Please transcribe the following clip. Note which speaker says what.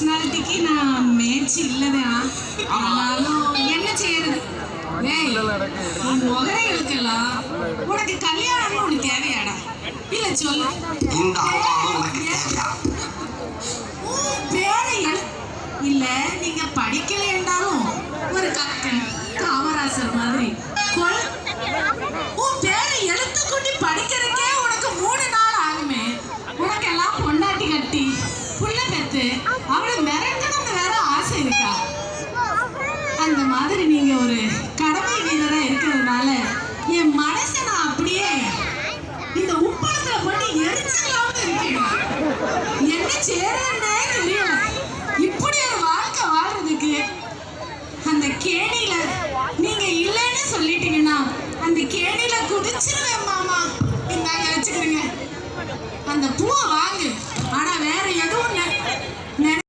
Speaker 1: பர்சனாலிட்டிக்கு நான் மேட்ச் இல்லதான். ஆனாலும் என்ன செய்யறது? முகரைகளுக்கெல்லாம் உனக்கு கல்யாணம்னு ஒண்ணு தேவையாடா? இல்ல சொல்லு. பேரைகள் இல்ல, நீங்க படிக்கல என்றாலும் ஒரு கக்கன் காமராசர் மாதிரி